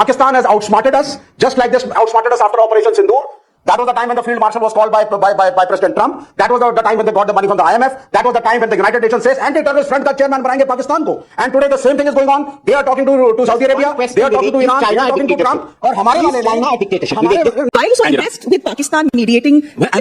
Pakistan has outsmarted us, just like this outsmarted us after Operation Sindoor. That was the time when the field marshal was called by President Trump. That was the time when they got the money from the IMF. That was the time when the United Nations says anti-terrorist front का chairman बनाएंगे पाकिस्तान को. And today the same thing is going on. They are talking to Saudi Arabia. They are talking to Iran. They are talking to Trump. और हमारे वाले China dictatorship. Why are you so impressed with Pakistan mediating? Why are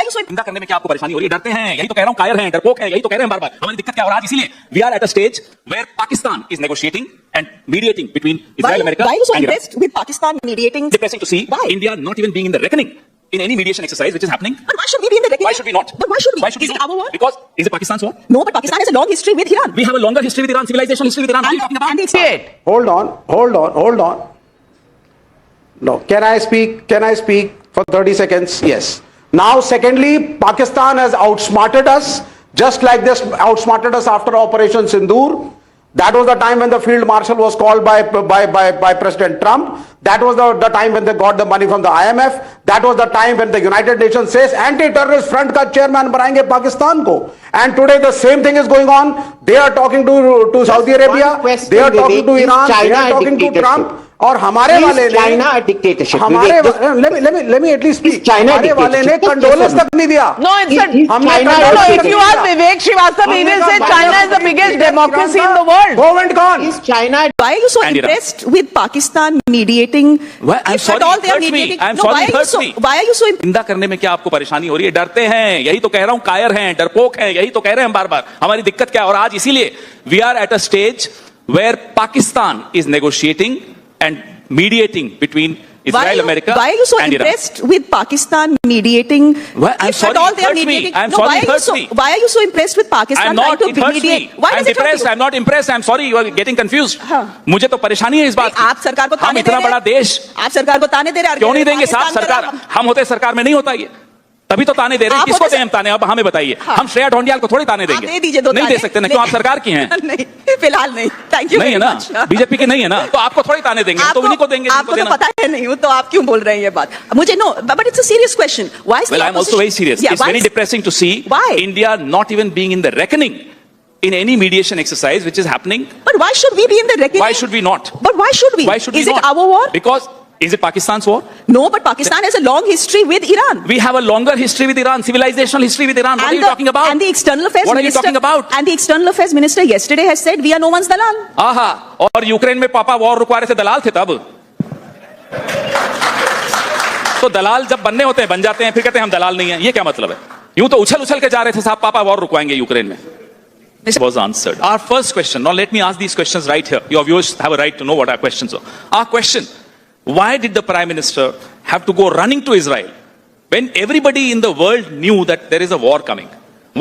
you so निंदा करने में क्या आपको परेशानी हो रही है? डरते हैं, यही तो कह रहा हूं, कायर हैं, डरपोक हैं, यही तो कह रहे हैं बार-बार. हमारी दिक्कत क्या हो रहा है? इसीलिए we are at a stage where Pakistan is negotiating and mediating between Israel, America, why are you so and Iran. impressed with Pakistan mediating? Depressing to see India not even being in the reckoning in any mediation exercise which is happening. But why should we be in the reckoning? Why should we not? But why should we? Why should we Is it not? our war? Because is it Pakistan's war? No, but Pakistan has a long history with Iran. We have a longer history with Iran, civilization history with Iran. What are you talking about? And it's Hold on. No, can I speak for 30 seconds? Yes. Now, secondly, Pakistan has outsmarted us, just like this outsmarted us after Operation Sindoor. That was the time when the field marshal was called by President Trump. That was the time when they got the money from the IMF. That was the time when the United Nations says anti-terrorist front का chairman बनाएंगे पाकिस्तान को. And today the same thing is going on. They are talking to Saudi Arabia. They are talking to Iran. They are talking to Trump. और हमारे वाले ने China dictatorship. हमारे let me at least speak. हमारे वाले ने condolence तक नहीं दिया. No, it's a China. if you ask Vivek Srivastava, he will say China is the biggest democracy in the world. Go and gone. Is China? Why are you so And Iran. impressed with Pakistan mediating? Why? I'm If sorry, at all it they are hurts me. mediating. I'm No, sorry, why it are you hurts so? me. Why are you so impressed? निंदा करने में क्या आपको परेशानी हो रही है? डरते हैं, यही तो कह रहा हूं, कायर हैं, डरपोक हैं, यही तो कह रहे हैं बार-बार. हमारी दिक्कत क्या है? और आज इसीलिए we are at a stage where Pakistan is negotiating and mediating between Israel, America, why are you so and Iran. impressed with Pakistan mediating? Why? I'm If sorry, at all it they are hurts me. mediating. I'm No, sorry, why it are you hurts so? me. Why are you so impressed with Pakistan I'm not. trying It to hurts mediate? me. Why I'm does it hurt depressed. you? I'm not impressed. I'm sorry. You are getting confused. हाँ. मुझे तो परेशानी है इस बात की. आप सरकार को हम ताने दे इतना रहे बड़ा हैं. देश आप सरकार को ताने दे रहे हैं. क्यों नहीं देंगे साहब? पाकिस्तान सरकार कर रहा- हम होते सरकार में नहीं होता ये. तभी तो ताने दे रहे हैं. आप किसको होते दें हम ताने? अब हमें बताइए. हाँ. हम श्रेया ढोंडियाल को थोड़ी ताने आप देंगे. दे दीजिए दो नहीं ताने. दे सकते ना. क्यों? आप सरकार की हैं. नहीं, फिलहाल नहीं. Thank you. नहीं है ना. बीजेपी की नहीं है ना. तो आपको थोड़ी ताने देंगे. तो उन्हीं को देंगे जिनको आपको तो देना. पता है नहीं हूं तो आप क्यों बोल रहे हैं ये बात? मुझे no, but it's a serious question. Why is the Well, I'm also very serious. Yeah, It's why very is- depressing to see Why? India not even being in the reckoning in any mediation exercise which is happening. But why should we be in the reckoning? Why should we not? But why should we? Why should we Is not? it our war? Because is it Pakistan's war? No, but Pakistan has a long history with Iran. We have a longer history with Iran, civilizational history with Iran. What are you talking about? And the external affairs What are you minister, talking about? And the external affairs minister yesterday has said we are no one's dalal. आहा, और Ukraine में पापा war रुकवा रहे थे, दलाल थे तब. तो दलाल जब बनने होते हैं बन जाते हैं, फिर कहते हैं हम दलाल नहीं है. ये क्या मतलब है? यूं तो उछल के जा रहे थे साहब, पापा वॉर रुकवाएंगे यूक्रेन में. This was answered. Our first question. Now let me ask these questions right here. Your viewers have a right to know what our questions are. Our question: why did the Prime Minister have to go running to Israel when everybody in the world knew that there is a war coming?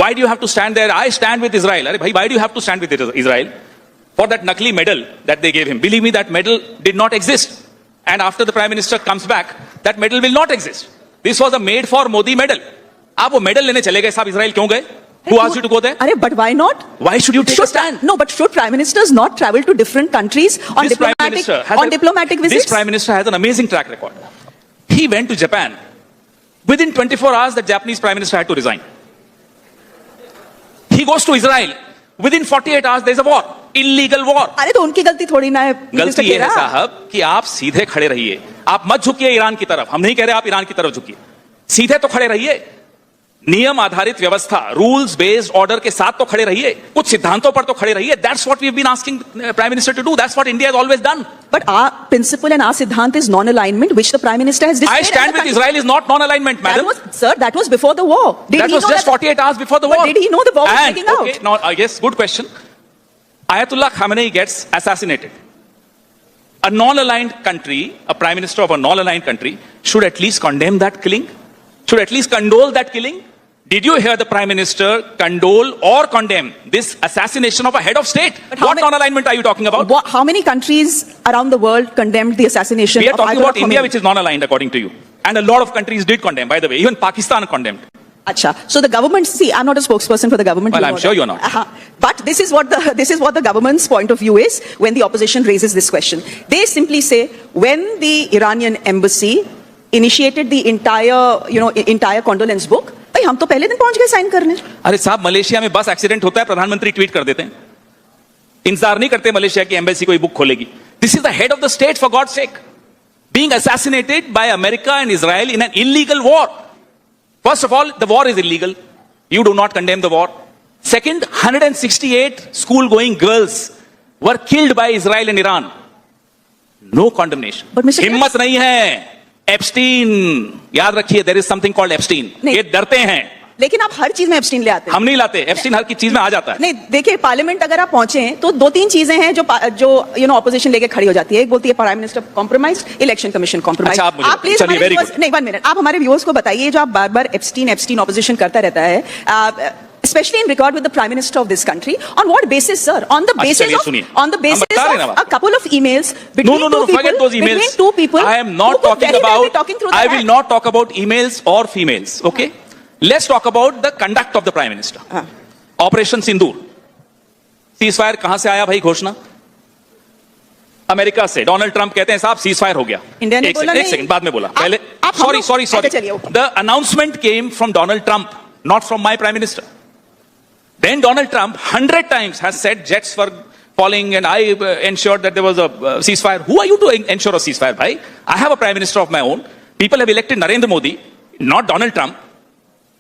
Why do you have to stand there? I stand with Israel. Arey bhai, why do you have to stand with Israel? For that nakli medal that they gave him. Believe me, that medal did not exist. And after the Prime Minister comes back, that medal will not exist. This was a made for Modi medal. आप वो medal लेने चले गए साहब Israel क्यों गए? Who asked you to go there? Arey, but why not? Why should you take a stand? No, but should prime ministers not travel to different countries on This Prime Minister has diplomatic visits? This Prime Minister has an amazing track record. He went to Japan. Within 24 hours, the Japanese Prime Minister had to resign. He goes to Israel. Within 48 hours, there's a war. Illegal war. अरे तो उनकी गलती थोड़ी ना है. गलती ये है साहब कि आप सीधे खड़े रहिए. आप मत झुकिए ईरान की तरफ. हम नहीं कह रहे आप ईरान की तरफ झुकिए. सीधे तो खड़े रहिए. नियम आधारित व्यवस्था, रूल्स बेस्ड ऑर्डर के साथ तो खड़े रहिए. कुछ सिद्धांतों पर तो खड़े रहिए. That's what we've been asking Prime Minister to do. That's what India has always done. But our principle and our siddhant is non-alignment, which the Prime Minister has displayed. I stand with Israel is not non-alignment, madam. That was before the war. That was just 48 hours before the war. But did he know the war was breaking out? Okay, now, yes, good question. Ayatollah Khamenei gets assassinated. A non-aligned country, a prime minister of a non-aligned country, should at least condemn that killing, should at least condole that killing. Did you hear the Prime Minister condole or condemn this assassination of a head of state? What non-alignment are you talking about? How many countries around the world condemned the assassination We are of talking Ayatollah about India, Khomeini? which is non-aligned according to you. And a lot of countries did condemn, by the way. Even Pakistan condemned. Acha. So the government, see, I'm not a spokesperson for the government. Well, you I'm know sure that. you're not. But this is what the government's point of view is when the opposition raises this question. They simply say, when the Iranian embassy initiated the entire condolence book, भाई हम तो पहले दिन पहुंच गए sign करने. अरे साहब मलेशिया में बस एक्सीडेंट होता है, प्रधानमंत्री ट्वीट कर देते हैं. इंतजार नहीं करते मलेशिया की एम्बेसी कोई बुक खोलेगी. This is the head of the state, for God's sake, being assassinated by America and Israel in an illegal war. First of all, the war is illegal. You do not condemn the war. Second, 168 school-going girls were killed by Israel and Iran. No condemnation. But Mr. हिम्मत नहीं है. Epstein, याद रखिए, there is something called Epstein. नहीं. ये डरते हैं. लेकिन आप हर चीज में एब्सटीन ले आते हैं. हम नहीं लाते. Epstein हर की चीज में आ जाता है. नहीं, देखिए, पार्लियामेंट अगर आप पहुंचे हैं तो 2-3 चीजें हैं जो ऑपोजिशन लेके खड़ी हो जाती है. एक बोलती है prime minister compromise, election commission compromise. अच्छा, आप मुझे प्लीज चलिए, very good. नहीं, 1 मिनट, आप हमारे व्यूअर्स को बताइए, जो आप बार-बार एब्सटीन ऑपोजिशन करता रहता है, especially in regard with the prime minister of this country, on what basis, sir? On the basis चलिए, of सुनिए. on the basis हम बता रहे हैं of ना a couple of emails between No, two people. forget those emails. Between two people. I am not who could talking very well be about. talking through I the will hat. not talk about emails or females. Okay. Let's talk about the conduct of the prime minister. Operation Sindoor. Ceasefire कहां से आया भाई घोषणा? America से. Donald Trump कहते हैं साहब ceasefire हो गया. इंडिया ने बोला नहीं. एक सेकंड, बाद में बोला. पहले आप हम लोग- sorry. अच्छा, चलिए, okay. The announcement came from Donald Trump, not from my prime minister. Then Donald Trump 100 times has said jets were falling and I ensured that there was a ceasefire. Who are you to ensure a ceasefire, bhai? I have a prime minister of my own. People have elected Narendra Modi, not Donald Trump.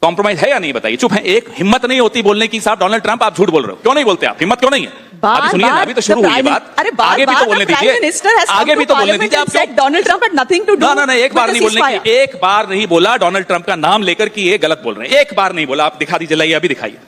Compromise है या नहीं बताइए. चुप है. एक हिम्मत नहीं होती बोलने की, साहब डोनाल्ड ट्रंप आप झूठ बोल रहे हो. क्यों नहीं बोलते आप? हिम्मत क्यों नहीं है? अभी सुनिए ना, अभी तो शुरू हुई है बात. आगे भी तो बोलने दीजिए. आगे भी तो बोलने दीजिए. आप क्यों? Donald Trump had nothing to do. ना, एक बार नहीं बोलने की. एक बार नहीं बोला डोनाल्ड ट्रंप का नाम लेकर कि ये गलत बोल रहे हैं. एक बार नहीं बोला. आप दिखा दीजिए, लाइए, अभी दिखाइए.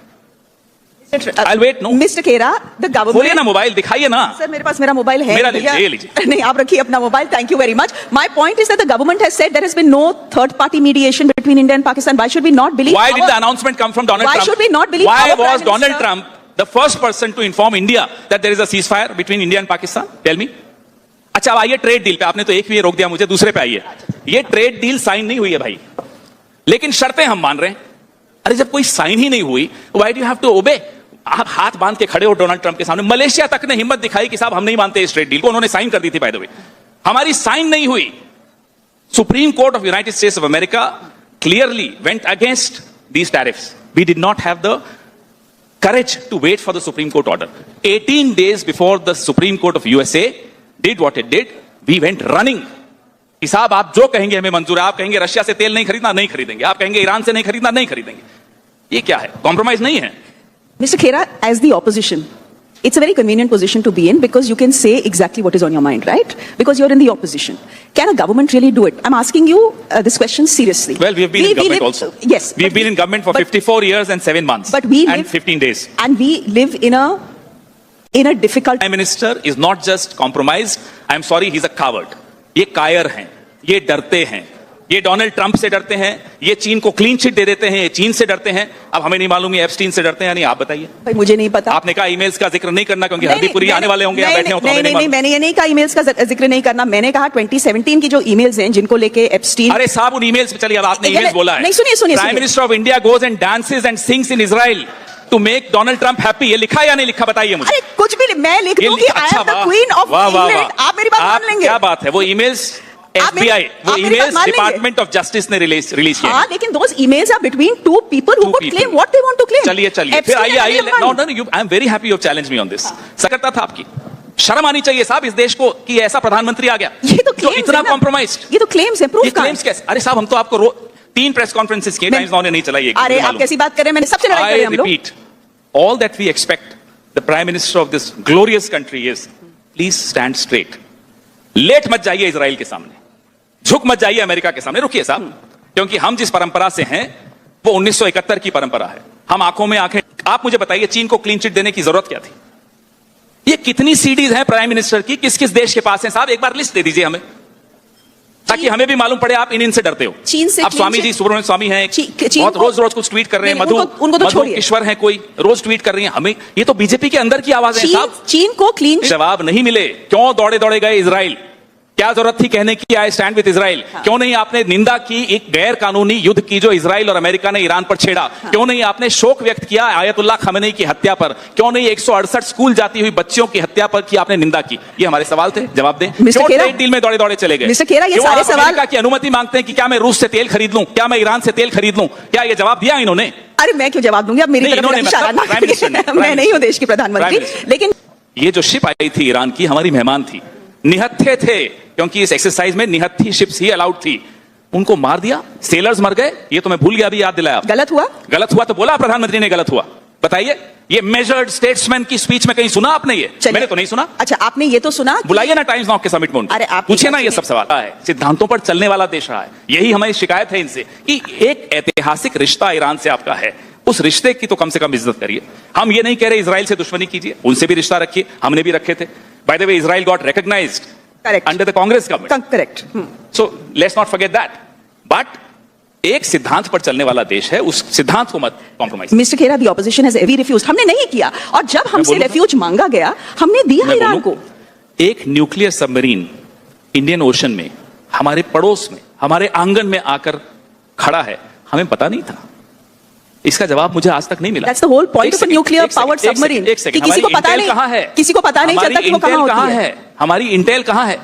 I'll wait, no. Mr. Khera, the government. बोलिए ना, मोबाइल दिखाइए ना. सर, मेरे पास मेरा मोबाइल है. मेरा लीजिए, ये लीजिए. नहीं, आप रखिए अपना mobile. Thank you very much. My point is that the government has said there has been no third-party mediation between India and Pakistan. Why should we not believe? Why did the announcement come from Donald Why Trump? should we not believe Why our Prime was Donald Minister? Trump the first person to inform India that there is a ceasefire between India and Pakistan? Tell me. अच्छा, अब आइए trade deal पे. आपने तो एक भी रोक दिया मुझे, दूसरे पे आइए. ये ट्रेड डील साइन नहीं हुई है भाई, लेकिन शर्तें हम मान रहे हैं. अरे जब कोई साइन ही नहीं हुई, why do you have to obey? आप हाथ बांध के खड़े हो डोनाल्ड ट्रंप के सामने. मलेशिया तक ने हिम्मत दिखाई कि साहब हम नहीं मानते इस ट्रेड डील को. उन्होंने साइन कर दी थी, बाय द वे. हमारी साइन नहीं हुई. Supreme Court of United States of America clearly went against these tariffs. We did not have the courage to wait for the Supreme Court order. 18 days before the Supreme Court of USA did what it did, we went running. कि साहब आप जो कहेंगे हमें मंजूर है. आप कहेंगे रशिया से तेल नहीं खरीदना, नहीं खरीदेंगे. आप कहेंगे ईरान से नहीं खरीदना, नहीं खरीदेंगे. ये क्या है? कॉम्प्रोमाइज नहीं है. Mr. Khera, as the opposition, it's a very convenient position to be in because you can say exactly what is on your mind, right? Because you're in the opposition. Can a government really do it? I'm asking you this question seriously. Well, we have been in government also. Yes. We've been in government for 54 years and 7 months. But we and live, 15 days. And we live in a difficult. Prime Minister is not just compromised. I'm sorry, he's a coward. ये कायर हैं. ये डरते हैं. ये Donald Trump से डरते हैं. ये चीन को क्लीन चिट दे देते हैं. ये चीन से डरते हैं. अब हमें नहीं मालूम ये एप्स्टीन से डरते हैं नहीं. आप बताइए. भाई मुझे नहीं पता. आपने कहा ईमेल्स का जिक्र नहीं करना क्योंकि हरदीपुरी आने वाले होंगे, यहाँ बैठे हो तो हमें नहीं मालूम. मैंने ये नहीं कहा ईमेल्स का जिक्र नहीं करना. मैंने कहा 2017 की जो ईमेल्स हैं जिनको लेके एप्स्टीन. अरे साहब उन ईमेल्स पे चलिए. अब आपने ईमेल्स बोला है. नहीं, सुनिए. Prime Minister of India goes and dances and sings in Israel to make Donald Trump happy. ये लिखा या नहीं लिखा बताइए मुझे. अरे कुछ भी मैं लिख दूं कि I am the queen of England. आप मेरी बात मान लेंगे. क्या बात है? वो ईमेल्स FBI, वो ईमेल्स डिपार्टमेंट ऑफ जस्टिस ने रिलीज किए. हाँ, लेकिन those emails are between two people who could claim what they want to claim. चलिए फिर आइए. No, I am very happy you have challenged me on this. सकता था आपकी. शर्म आनी चाहिए साहब इस देश को कि ऐसा प्रधानमंत्री आ गया ये तो जो इतना कॉम्प्रोमाइज्ड. ये तो क्लेम्स है. प्रूफ ये क्लेम्स कैसे? अरे साहब हम तो आपको 3 प्रेस कॉन्फ्रेंसेस किए. टाइम्स नाउ ने नहीं चलाई. अरे आप कैसी बात कर रहे हैं? मैंने सबसे लड़ाई करी हम लोग. I repeat, all that we expect the prime minister of this glorious country is please stand straight. Late मत जाइए इजराइल के सामने. झुक मत जाइए अमेरिका के सामने. रुकिए साहब, क्योंकि हम जिस परंपरा से हैं वो 1971 की परंपरा है. हम आंखों में आंखें. आप मुझे बताइए चीन को क्लीन चिट देने की जरूरत क्या थी? ये कितनी सीडीज हैं प्राइम मिनिस्टर की, किस किस देश के पास हैं साहब? एक बार लिस्ट दे दीजिए हमें ताकि हमें भी मालूम पड़े. आप इनसे डरते हो. चीन से आप स्वामी जी सुब्रमण्य स्वामी हैं, बहुत रोज कुछ ट्वीट कर रहे हैं. उनको तो छोड़िए. ईश्वर है कोई, रोज ट्वीट कर रही हैं. हमें ये तो बीजेपी के अंदर की आवाज है साहब. चीन को क्लीन जवाब नहीं मिले. क्यों दौड़े गए इजराइल? क्या जरूरत थी कहने की आई स्टैंड विद इजराइल? क्यों नहीं आपने निंदा की एक गैर कानूनी युद्ध की जो इजराइल और अमेरिका ने ईरान पर छेड़ा? क्यों नहीं आपने शोक व्यक्त किया आयतुल्लाह खमेनी की हत्या पर? क्यों नहीं 168 स्कूल जाती हुई बच्चियों की हत्या पर की आपने निंदा की? ये हमारे सवाल थे, जवाब दें. क्यों ट्रेड डील में दौड़े चले गए? मिस्टर खेरा, ये सारे सवाल अमेरिका की अनुमति मांगते हैं कि क्या मैं रूस से तेल खरीद लूं, क्या मैं ईरान से तेल खरीद लूं? क्या ये जवाब दिया इन्होंने? अरे मैं क्यों जवाब दूंगी? अब मेरी तरफ इशारा ना करिए. मैं नहीं हूं देश की प्रधानमंत्री. लेकिन ये जो शिप आई थी ईरान की हमारी मेहमान थी. निहत्थे थे, क्योंकि इस एक्सरसाइज में निहत्थी शिप्स ही अलाउड थी, उनको मार दिया, सेलर्स मर गए। ये तो मैं भूल गया, अभी याद दिलाया। गलत हुआ? गलत हुआ तो बोला प्रधानमंत्री ने गलत हुआ। बताइए, ये मेजर्ड स्टेट्समैन की स्पीच में कहीं सुना आपने? ये चलिए। मैंने तो नहीं सुना। अच्छा, आपने ये तो सुना कि- बुलाइए ना टाइम्स नाउ के समिट में उनको। अरे आप पूछिए ना, ये सुनिए। सब सवाल है। सिद्धांतों पर चलने वाला देश रहा है, यही हमारी शिकायत है इनसे कि एक ऐतिहासिक रिश्ता ईरान से आपका है, उस रिश्ते की तो कम से कम इज्जत करिए। हम ये नहीं कह रहे इजराइल से दुश्मनी कीजिए, उनसे भी रिश्ता रखिए, हमने भी रखे थे। By the way, Israel got recognised Correct. Under the Congress government. Correct. So let's not forget that. But एक सिद्धांत पर चलने वाला देश है, उस सिद्धांत को मत compromise. Mister Khera, the opposition has ever refused. हमने नहीं किया, और जब हमसे बोलूं? रिफ्यूज मांगा गया, हमने दिया मैं ईरान बोलूं? को। एक न्यूक्लियर सबमरीन इंडियन ओशन में, हमारे पड़ोस में, हमारे आंगन में आकर खड़ा है, हमें पता नहीं था। इसका जवाब मुझे आज तक नहीं मिला। That's the whole point of a nuclear powered submarine. एक सेकंड, कि किसी को पता नहीं, कहां है? किसी को पता नहीं चलता कि वो कहां होती है। हमारी इंटेल कहां है?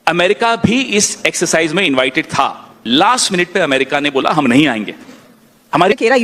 अमेरिका भी इस एक्सरसाइज में इन्वाइटेड था। लास्ट मिनट पे अमेरिका ने बोला हम नहीं आएंगे। हमारी खेरा,